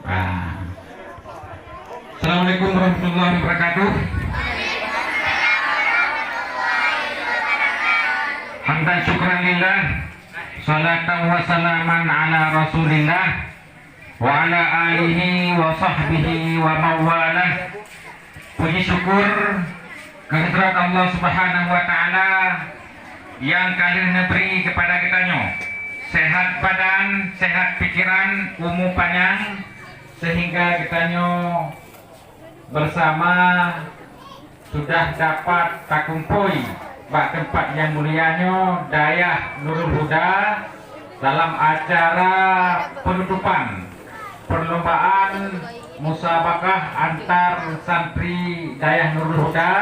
Ah. Assalamualaikum warahmatullahi wabarakatuh. Hamdan syukran lillah, salatan wa salaman ala rasulillah wa ala alihi wa sahbihi wa mawalah. Puji syukur kehadirat Allah Subhanahu wa taala yang kali memberi kepada kitanya sehat badan, sehat pikiran, umur panjang, sehingga kitanya bersama sudah dapat takumpui bak tempat yang mulianya Dayah Nurul Huda dalam acara penutupan perlombaan musabakah antar santri Dayah Nurul Huda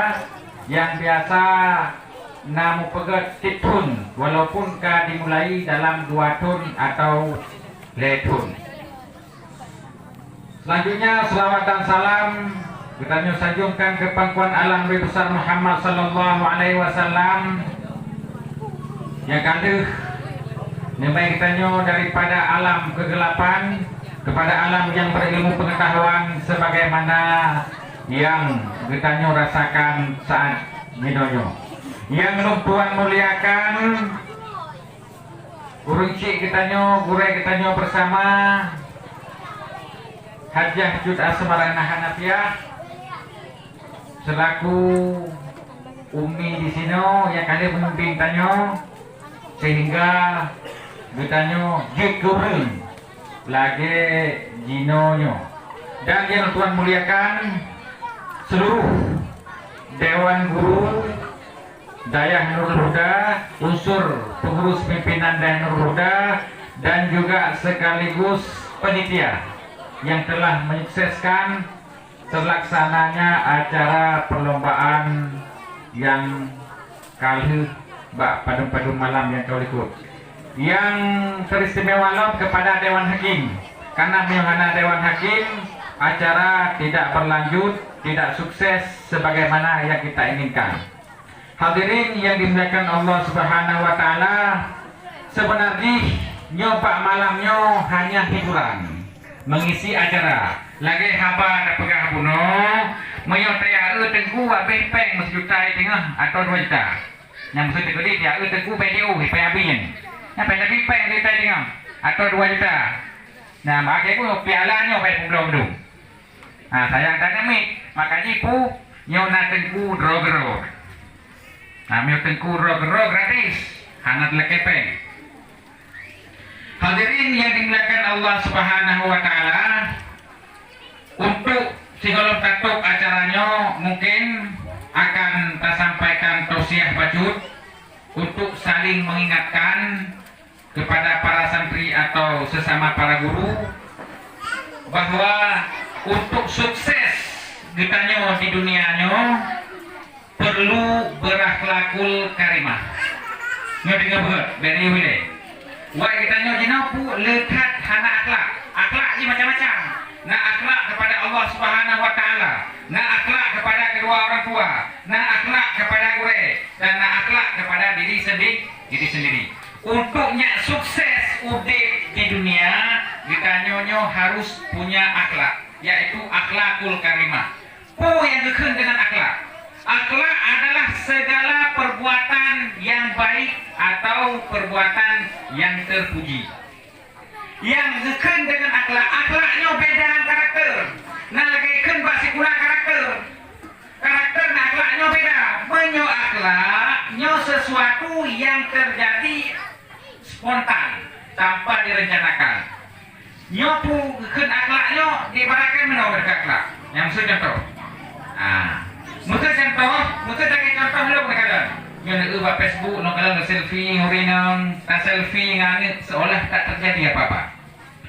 yang biasa namu pegat titun, walaupun dimulai dalam 2 tun atau letun. Selanjutnya selawat dan salam kita sanjungkan ke pangkuan alam Nabi besar Muhammad sallallahu alaihi wasallam yang kandung membaik kita daripada alam kegelapan kepada alam yang berilmu pengetahuan sebagaimana yang kita rasakan saat minonyo. Yang Tuhan muliakan guru cik kitanya, gurai kitanya bersama Hajah Jud Asmarana Hanafiah selaku umi di sini yang kali memimpin tanya sehingga kitanya jikurin lagi jinonyo, dan yang Tuhan muliakan seluruh dewan guru Dayah Nurul Huda, unsur pengurus pimpinan Dayah Nurul Huda, dan juga sekaligus panitia yang telah menyukseskan terlaksananya acara perlombaan yang kali pada malam yang kau ikut. Yang teristimewa kepada Dewan Hakim, karena menghana Dewan Hakim acara tidak berlanjut, tidak sukses sebagaimana yang kita inginkan. Hadirin yang dimuliakan Allah Subhanahu wa taala, sebenarnya nyoba malamnya hanya hiburan, mengisi acara. Lagi haba ada pegah buno, menyotaya tengku bempeng sejuta tengah atau 2 juta. Yang mesti tegedi dia tengku PDU PAB-nya. Yang bempeng di tengah atau 2 juta. Nah, bagi ku pialanya baik belum. Nah, sayang tanya makanya ku nyona tengku drogero. Ambil tengku rog gratis, hangat lekepeng. Hadirin yang dimuliakan Allah Subhanahu wa taala, untuk sigolong tatuk acaranya mungkin akan kita sampaikan tausiah bacot untuk saling mengingatkan kepada para santri atau sesama para guru bahwa untuk sukses kitanya di dunianya perlu berakhlakul karimah. Nyo dengar betul dari wile. Wai kita nyo jinapu lekat hana akhlak. Akhlak ni macam-macam. Nak akhlak kepada Allah Subhanahu wa taala, nak akhlak kepada kedua orang tua, nak akhlak kepada guru, dan nak akhlak kepada diri sendiri. Untuknya sukses udip di dunia, kita nyo harus punya akhlak, yaitu akhlakul karimah. Yang gekun dengan akhlak. Akhlak adalah segala perbuatan yang baik atau perbuatan yang terpuji. Yang gekun dengan akhlak, akhlaknya beda dengan karakter. Nah, gekun basi kurang karakter. Karakter dan akhlaknya beda. Menyo akhlaknya sesuatu yang terjadi spontan tanpa direncanakan. Nyopu gekun akhlaknya dibarakan menawar akhlak. Yang maksud contoh. Mungkin contoh lu kadang yang ubah Facebook no kadang selfie ngurinang tak selfie ngani seolah tak terjadi apa-apa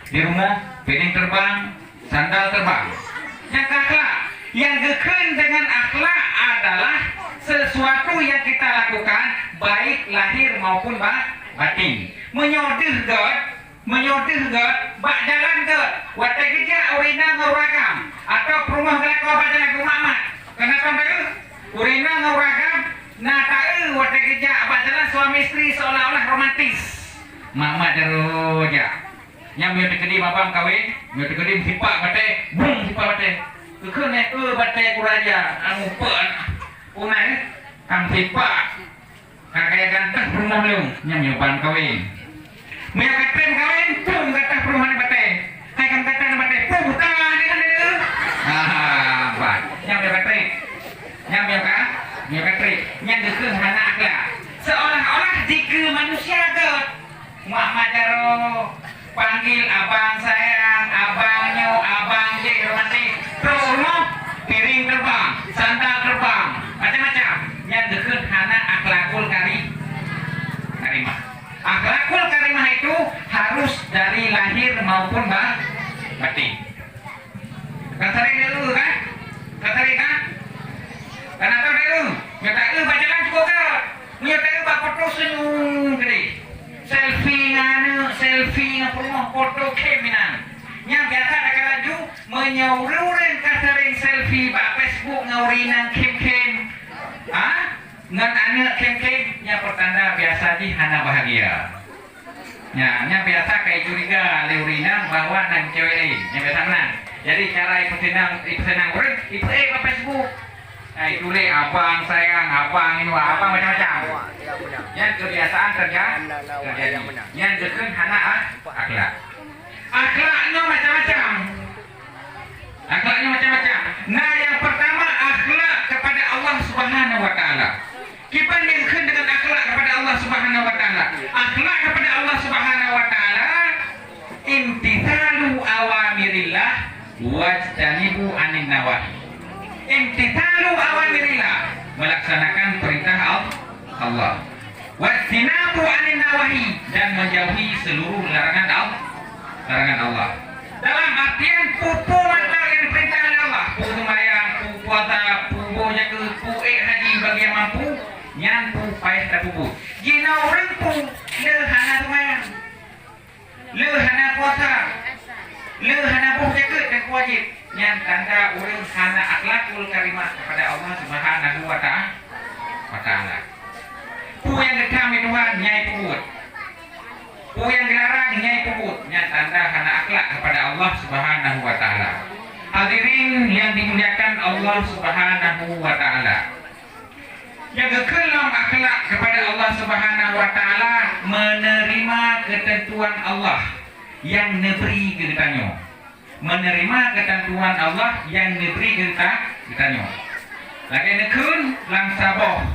di rumah, piring terbang, sandal terbang. Yang akhlak, yang gekun dengan akhlak adalah sesuatu yang kita lakukan baik lahir maupun batin. Menyodih God, bak jalan God, watak kerja urina nguragam atau perumah gelakau pada lagu Muhammad. Kenapa baru? Urina nguragam, nah tahu watak kerja bak jalan suami istri seolah-olah romantis. Mama deruja. Yang mio tekedim abang kawin, mio tekedim sipak bate, bung sipak bate. Kekene bate kuraja, anu peun. Unai kam sipak. Kakek ganteng rumah leung, nya mio ban kawin. Mio katen kawin, bung kata perumahan bate. Hai kam kata bate, bung tangan dengan dia. Ban. Nya mio bate. Nya mio katri, nya gekeun hana akhlak. Seolah-olah jika manusia god mak majaro panggil abang sayang, abangnya, abang je, romantik rumah, piring terbang, sandal terbang, macam-macam yang deket hana akhlakul karimah. Akhlakul karimah itu harus dari lahir maupun batin. Kan sering dulu kan? Karena tahu dulu, nyata baca kan cukup kan? Nyata foto senyum gede. Selfie ngapurmo foto keminan. Yang biasa ada laju menyaururin kasering selfie bak Facebook ngaurinan kem. Ngan anak kem nya pertanda biasa di hana bahagia. Nya biasa kayak curiga leurina bahwa nang cewek lain. Nya biasa menang. Jadi cara ikut senang urang itu bak Facebook. Itu le abang sayang, abang ini abang macam-macam. Yang kebiasaan terjadi. Yang deken hana akhlak. Akhlaknya macam-macam. Nah, yang pertama akhlak kepada Allah Subhanahu wa taala. Kita yang dengan akhlak kepada Allah Subhanahu wa taala. Akhlak kepada Allah Subhanahu wa taala imtithalu awamirillah wajtanibu anin nawahi. Imtithalu awamirillah, melaksanakan perintah Allah. Wajtinabu anin nawahi, dan menjauhi seluruh larangan Allah. Dalam artian pupu mantar yang diperintahkan oleh Allah, pu sembahyang, pu puasa, pu jaga, pu haji bagi yang mampu, yang pu payah tak pupu. Jina orang pu lehana sembahyang, lehana puasa, lehana pu jaga dan wajib. Yang tanda orang hana akhlakul karimah kepada Allah Subhanahu wa taala. Pu yang dikami Tuhan nyai puput. Pu yang dilarang nyai puput. Yang tanda hana akhlak kepada Allah Subhanahu wa taala. Hadirin yang dimuliakan Allah Subhanahu wa taala. Yang kekelam akhlak kepada Allah Subhanahu wa taala menerima ketentuan Allah yang neberi kegetanya. Menerima ketentuan Allah yang diberi kitanya. Lagi nekun lang saboh.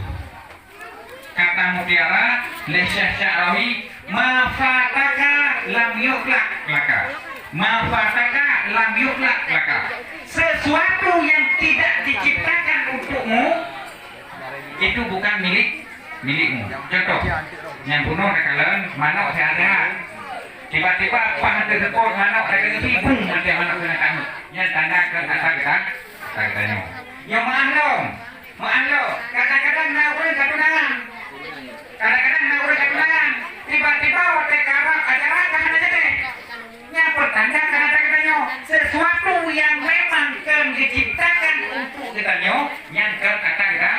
Kata mutiara Syekh Sya'rawi, ma fataka lam yuklak laka. Ma fataka lam yuklak laka. Sesuatu yang tidak diciptakan untukmu itu bukan milikmu. Contoh, yang bunuh kalian manuk sehat-sehat. Tiba-tiba apa hantu tekor manuk ada kena bung nanti manuk kena kamu. Yang tanda ke asal kita. Yang maaf kadang-kadang naurun ketunangan. Tiba-tiba waktu karang acara kahan aja deh. Yang pertanda kadang-kadang sesuatu yang memang diciptakan untuk kitanya, yang kata kita.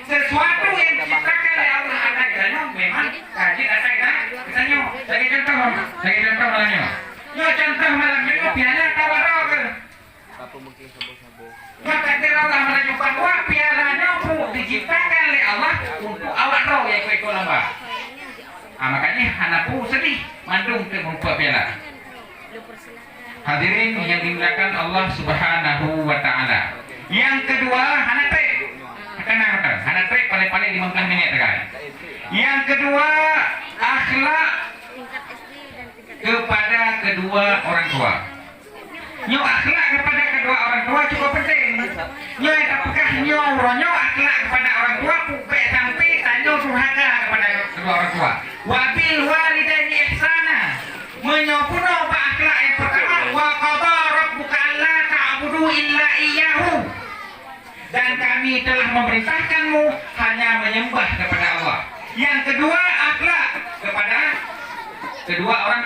Sesuatu yang diciptakan oleh Allah ada kitanya memang kaji ada kitanya. Lagi contoh malamnya. Yo contoh malamnya itu piala tawaro ke. Maka Allah menunjukkan bahwa pialanya diciptakan oleh Allah untuk awak roh yang ikut lomba. Makanya hanapu sedih mandung ke membuat piala. Hadirin yang dimuliakan Allah Subhanahu wa taala. Yang kedua hanape. Hanape paling-paling 15 menit kan. Yang kedua akhlak kepada kedua orang tua. Nyo akhlak kepada kedua orang tua cukup penting. Nyo apakah nyo akhlak kepada orang tua sampai tanyo durhaka kepada kedua orang tua. Wabil walidaini ihsana. Menyopuno akhlak yang pertama wa qada rabbuka alla ta'budu illa iyyahu. Dan kami telah memerintahkanmu hanya menyembah kepada Allah. Yang kedua akhlak kepada kedua orang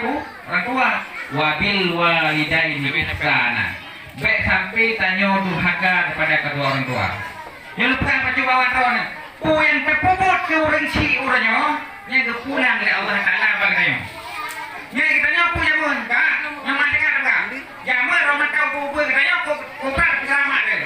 tua. Wabil walidaini ihsana. Baik sampai tanyo durhaka kepada kedua orang tua. Yang lepas percobaan tahun. Yang terpuput ke orang si orangnya yang kepulang dari Allah Taala bagi nya kitanya pu jamun ka yang macam ka jamun romat kau pu kitanya ku pra sama deh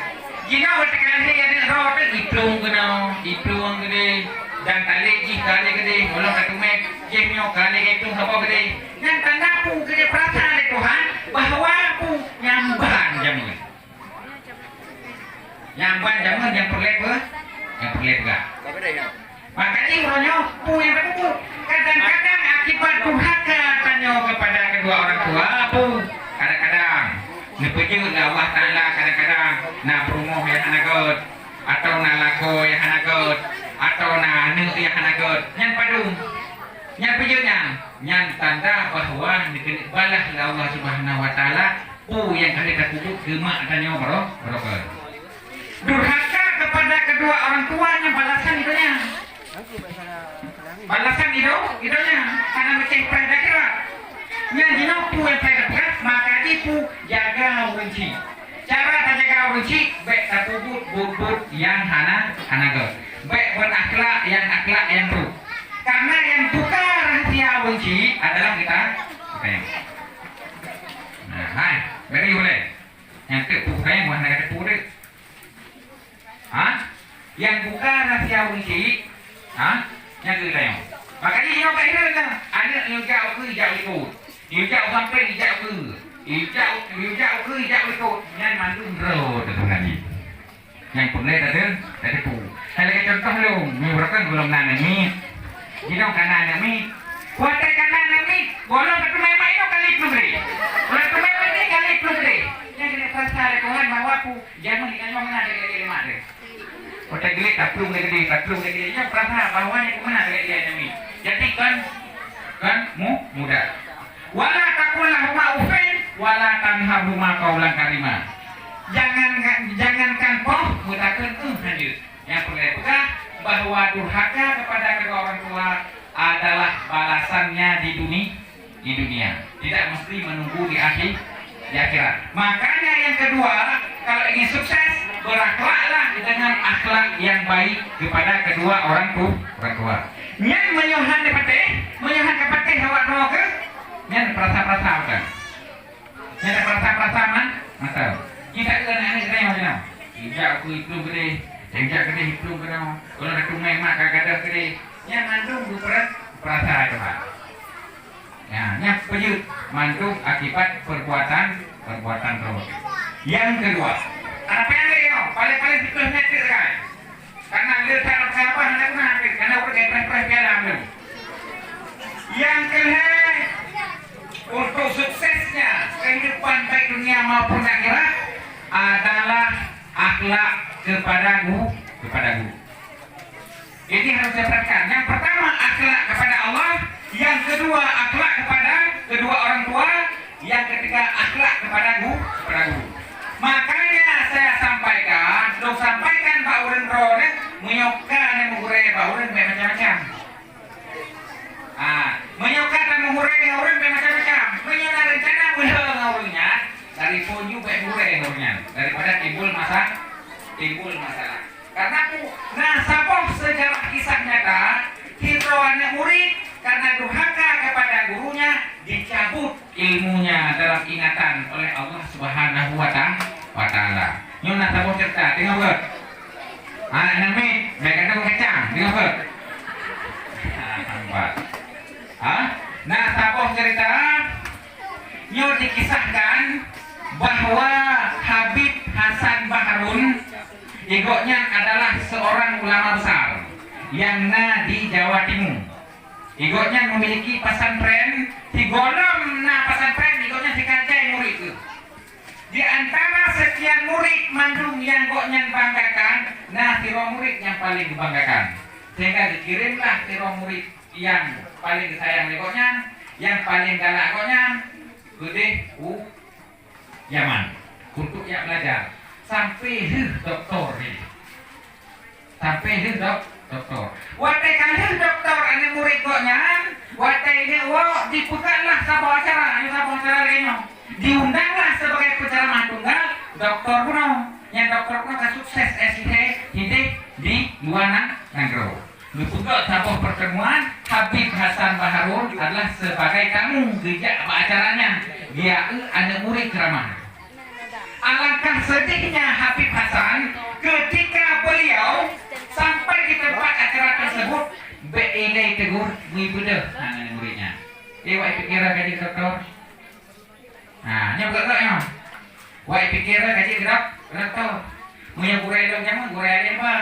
gina tekan he ada ro te iplung gede dan tali ji kali gede bolong katume jemyo kali itu apa gede yang tanda pu gede perasaan dari Tuhan bahwa pu nyamban jamun yang perlet enggak makanya uronyo pu yang berkuku kadang-kadang akibat durhaka tanyo kepada kedua orang tua pu kadang-kadang nepejut Allah Ta'ala kadang-kadang na promoh yang hanagot atau na lago yang hanagot atau na nu yang hanagot yang padung yang pejutnya yang tanda bahwa dikenit balah Allah Subhanahu Wa Ta'ala pu yang kali terkutuk gemak tanyo barokah durhaka kepada kedua orang tuanya balasan itunya karena macam pada kira yang dinopu yang pada berat maka ibu jaga benci cara jaga benci baik tertubut bubut yang hanagot baik berakhlak yang buruk karena yang buka rahasia benci adalah kita nah hai beri boleh yang buka yang bukan negara pura yang buka rahasia benci yang kita yang makanya yang baik itu ada yang jauh ke jauh ikut yang jauh sampai jauh ke jauh ke jauh ikut yang mandung roh terus yang boleh ada pu kalau contoh lu mengurangkan golong nanami gino kanan nami kuat kanan nami golong itu memang itu kali peluri kalau itu memang ini kali peluri yang kita percaya Tuhan bahwa pu jangan dikanyong ada kali mana Kota gelik taklung lagi yang perasa bahwa yang kemana lagi dia nami. Jadi kan mudah. Wala takullah ma'ufin wala tanharuma qaulan karima. Jangankan poh mutakeun hadir. Yang perlu juga bahwa durhaka kepada kedua orang tua adalah balasannya di dunia. Tidak mesti menunggu di akhirat. Makanya yang kedua, kalau ingin sukses berakhlaklah dengan akhlak yang baik kepada kedua orang tua. Yang menyohan kepatih hawa roh ke, yang perasa kan. Yang perasa mata. Kita anak kita yang macam. Ijak aku itu gede itu gede. Kalau nak tumai mak kagak gede. Yang mandung perasa Tuhan. Ya, yang pejut mandung akibat perbuatan roh. Yang kedua, apa yang dia paling dikasih kan? Karena dia tak apa hendak nak, karena orang pres dalam tu. Yang kedua, untuk suksesnya kehidupan baik dunia maupun akhirat adalah akhlak kepada guru. Ini harus diperhatikan. Yang pertama akhlak kepada Allah, yang kedua akhlak kepada kedua orang tua, yang ketiga akhlak kepada guru. Makanya saya sampaikan Pak Uren Rode menyokan yang menghurai Pak Uren macam-macam. Menyokan dan menghurai Uren macam-macam. Menyokan rencana ngurungnya dari ponyu baik menghurai ngurungnya daripada timbul masalah. Karena sapoh sejarah kisah nyata hidroannya murid karena durhaka kepada gurunya dicabut ilmunya dalam ingatan oleh Allah Subhanahu wa Ta'ala. Nyona sapoh cerita tengok ber. Nami mereka tu kacang tengok ber. Nah sapoh cerita nyo dikisahkan bahwa Habib Hasan Baharun igoknya adalah seorang ulama besar yang di Jawa Timur. Igoknya memiliki pesantren, golom pesantren igoknya dikajai murid itu. Di antara sekian murid mandung yang goknya banggakan, tiro murid yang paling dibanggakan. Sehingga dikirimlah tiro murid yang paling disayang goknya, yang paling galak goknya, ke Yaman untuk belajar. Sampai doktor. Watai kan doktor ane murid koknya, watai ini dibukalah sebuah acara lainnya. Diundanglah sebagai penceramah tunggal doktor kuno. Yang doktor kuno sukses hidup di luar negeri. Juga sebuah pertemuan Habib Hasan Baharun adalah sebagai tamu gejak acaranya. Dia ada murid ceramah. Alangkah sedihnya Habib Hasan ketika beliau sampai di tempat acara tersebut beilai tegur ibudah dengan muridnya. Wai pikir kaji doktor. Nah, nya buka ya. Wai pikir kaji doktor. Punya gurai dong jangan gurai apa?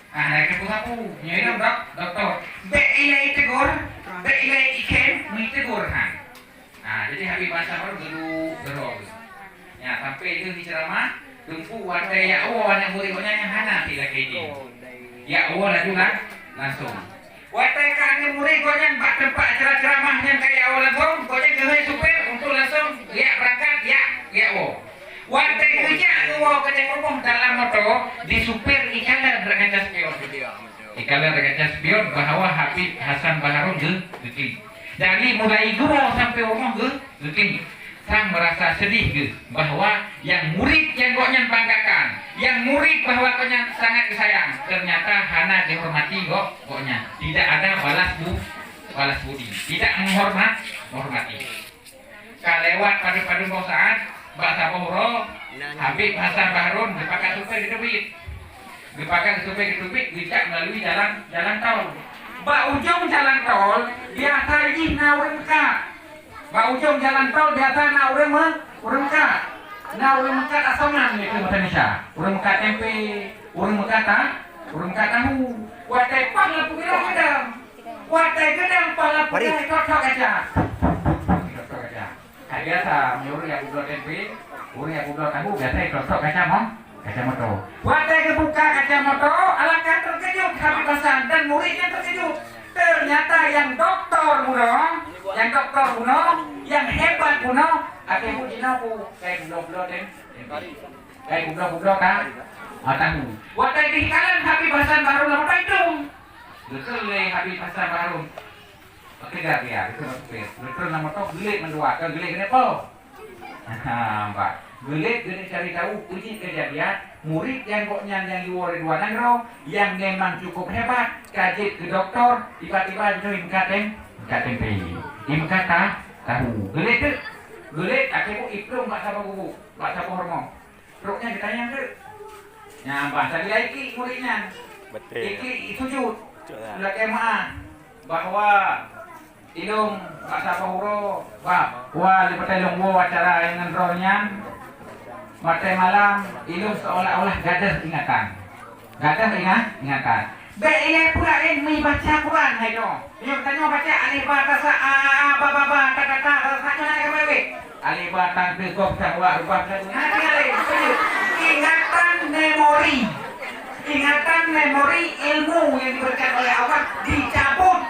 Ah, naik ke aku. Nya doktor. Beilai tegur, beilai iken, tegur kan. Nah, jadi Habib Hasan baru geru. Ya, sampai itu di ceramah, tumpu wadah ya Allah yang murid-muridnya yang hana tidak kayak ya Allah langsung. Wadah kan murid gonya bak tempat acara ceramahnya kayak Allah langsung, gonya ke supir untuk langsung ya berangkat ya Allah. Wadah kerja Allah kerja ngomong dalam motor di supir ikalah berkaca spion. Ikalah berkaca spion bahwa Habib Hasan Baharun gede. Dari mulai gua sampai ngomong gede. Sang merasa sedih ke bahwa yang murid yang koknya banggakan, yang murid bahwa koknya sangat disayang, ternyata hana dihormati koknya, tidak ada balas budi, tidak menghormati. Kalewat pada saat bahasa Bohro, Habib Hasan Baharun dipakai supaya ditubik, bijak melalui jalan tol. Ba ujung jalan tol biasa jina urengka. Ba ujung jalan tol biasa na urengka. Na urengka asoman ni ke Indonesia. Urengka tempe, urengka tahu. Watai pang la pugiro gedang. Watai gedang pala pugiro tok aja. Biasa menyuruh yang budak tempe, urang yang budak tahu biasa tok kacamata. Watai kebuka kacamata, alangkah terkejut Habib Hasan dan muridnya terkejut. Ternyata yang doktor buno, yang hebat buno, ate mujina ku kayak budak kan? Tahu. Watai dihikalan Habib Hasan Baharun lama itu. Betul Habib Hasan Baharun. Oke dah dia, itu maksudnya. Betul nama tu gelik menduakan gelik kenapa? Mbak. Gelik cari tahu uji kejadian murid yang koknya yang diwari dua negro yang memang cukup hebat kajit ke doktor tiba-tiba itu imkaten tahu gelik akhirnya iklum mbak sabar hormon perutnya ditanya ke nyambah tadi lagi muridnya iki sujud sudah kemah bahwa ilung mbak sabar huro wah lipat ilung acara dengan rohnya Matai malam ilmu seolah-olah gadah ingatan. Beilai pula mi baca Quran hai dong. Yo tanya baca alif ba ta sa a ba ta sa na ke wewe. Alif ba ta ke kok ta wa rubah ta. Ingatan memori ilmu yang diberikan oleh Allah dicabut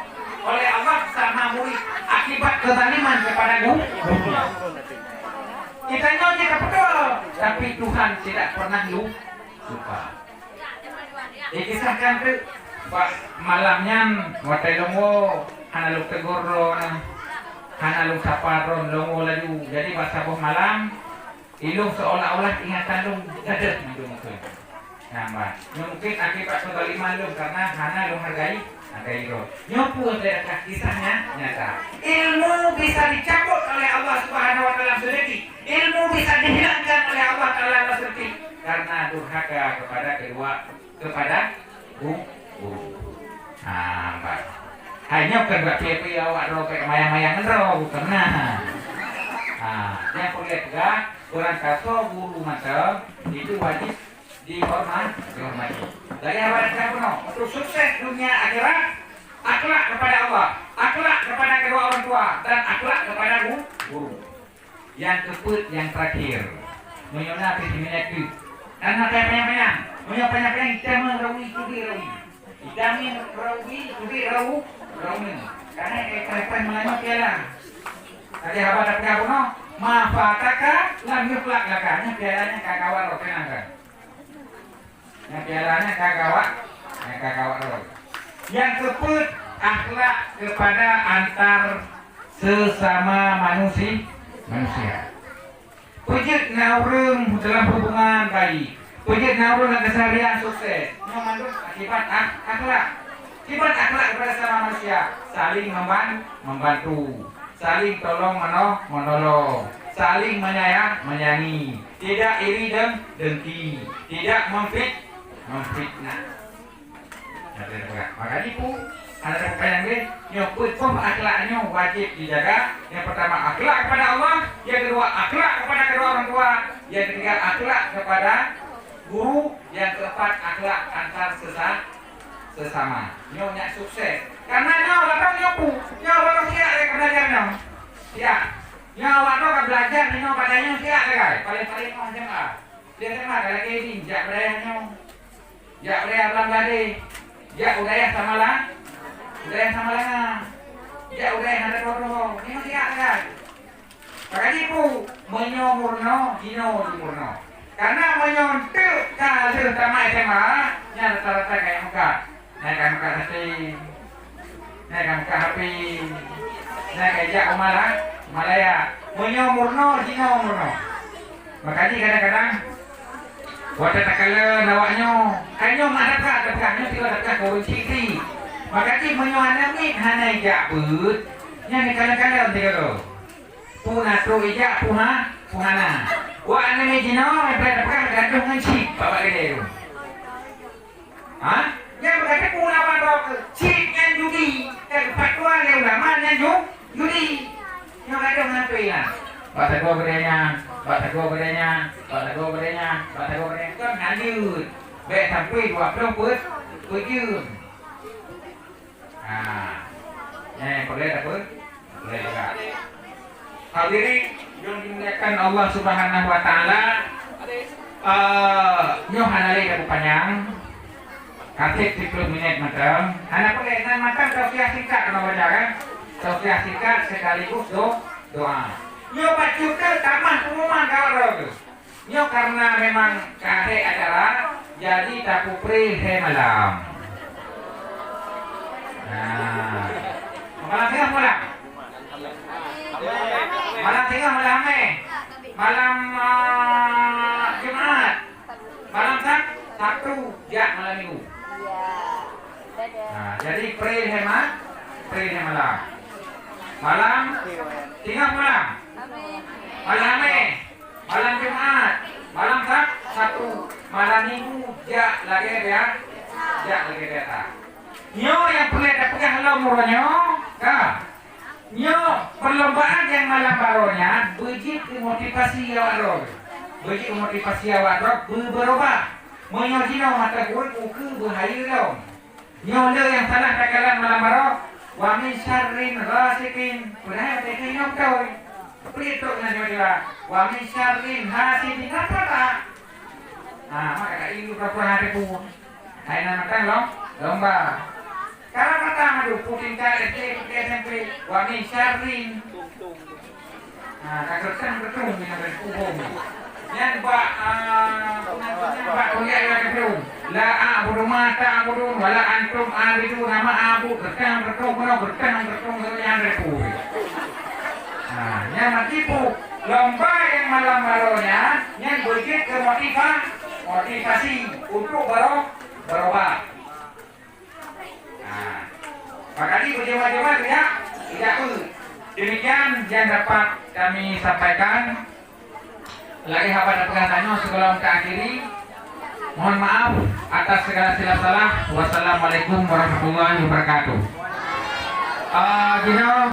oleh Allah sama murid akibat kezaliman kepada guru. Kita nyonya betul, tapi Tuhan tidak pernah lupa. Dikisahkan ke malamnya watai longo, hana lu tegur hana lu saparon longo laju. Jadi bahasa boh malam, ilung seolah-olah ingatan lu gadet mungkin. Nah, mungkin akibat kezaliman lu karena hana lu hargai itu. Nyopu dari kisahnya nyata. Ilmu bisa dicabut oleh Allah Subhanahu wa taala sendiri. Ilmu bisa dihilangkan oleh Allah taala sendiri karena durhaka kepada guru. Mbak. Hanya bukan buat PP awak robek mayang-mayang ro karena. Yang boleh juga kurang kaso guru masa itu wajib dihormati. Dari awal kamu untuk sukses dunia akhirat, akhlak kepada Allah, akhlak kepada kedua orang tua, dan akhlak kepada guru. Yang keempat, yang terakhir, menyona prinsipnya itu. Karena banyak-banyak, kita merawi rawi. Karena kita melanya piala. Tadi apa ada kamu no? Mafataka lam yuklak lakanya pialanya kakawan rokenangkan. Yang pialanya kagawak roh. Yang keempat akhlak kepada antar sesama manusia. Pujit naurung dalam hubungan baik. Pujit naurung dan keseharian sukses. Mengandung akibat akhlak. Sifat akhlak kepada sama manusia, saling membantu, saling tolong menolong, saling menyayangi, tidak iri dan dengki, tidak memfitnah. Maka itu ada pertanyaan ini, nyokut akhlaknya wajib dijaga. Yang pertama akhlak kepada Allah, yang kedua akhlak kepada kedua orang tua, yang ketiga akhlak kepada guru, yang keempat akhlak antar sesama. Nyonya sukses karena nyawa nyopu nyawa siap ya belajarnya siap nyawa kan belajar nyawa padanya siap ya guys paling macam dia sama kalau kayak ini jak budayanya jak budaya Bangladesh jak budaya samalah jak budaya ada bodoh ini siap guys makanya itu menyomurno dino dimurno karena menyontil kalau sama SMA nya rata-rata kayak muka naikkan muka hati naikkan muka HP naikkan jak Malaya menyomurno dino murno makanya kadang-kadang waktu takala nawaknya kanyo madapkah dapkahnya tidak dapkah korun citi makanya menyoanamit hanai jak but nya ni kadang-kadang tiga lo puna tru ijak puhana wa anime dino dapkah gantung ngancik bapak gede itu yang berkata puna bandok cik yang judi dan fatwa yang ulama yang judi yang ada ngapain ya bahasa gua bedanya kan lanjut baik sampai 20 put jam boleh tak pun boleh juga hadirin yang dimuliakan Allah Subhanahu wa taala hanale dah panjang kasih 30 menit macam anak pengen makan tausiah singkat kena baca kan tausiah singkat sekaligus doa nyo baca taman pengumuman kawan nyo karena memang kade acara jadi tapupri he malam malam tengah malam Jumat malam Sabtu ya malam Minggu. Nah, jadi pre malam tinggal malam Jumat malam Sabtu malam Minggu jak lagi beta nyo yang boleh dapat halau murahnya nyo perlombaan yang malam baronya bejit motivasi awak berubah menyojino mata kuat uku bahaya dong nyole yang salah takalan malam baro wa min syarrin ghasikin padahal teh nyok toy pelito na dia wa min syarrin hasidin apa maka ini berapa hari pun hai nama lomba kalau pertama dulu putin kali SMP wa min syarrin kakak betul dengan kubung yang Pak kuliah yang kedua la a'budu ma ta'budun wala antum a'budu nama abu berkang yang repu yang matipu lomba yang malam baronya yang begitu ke motivasi untuk berubah makanya berjemaah ya tidak demikian yang dapat kami sampaikan lagi habat tanya sebelum ke akhiri mohon maaf atas segala silap salah wassalamualaikum warahmatullahi wabarakatuh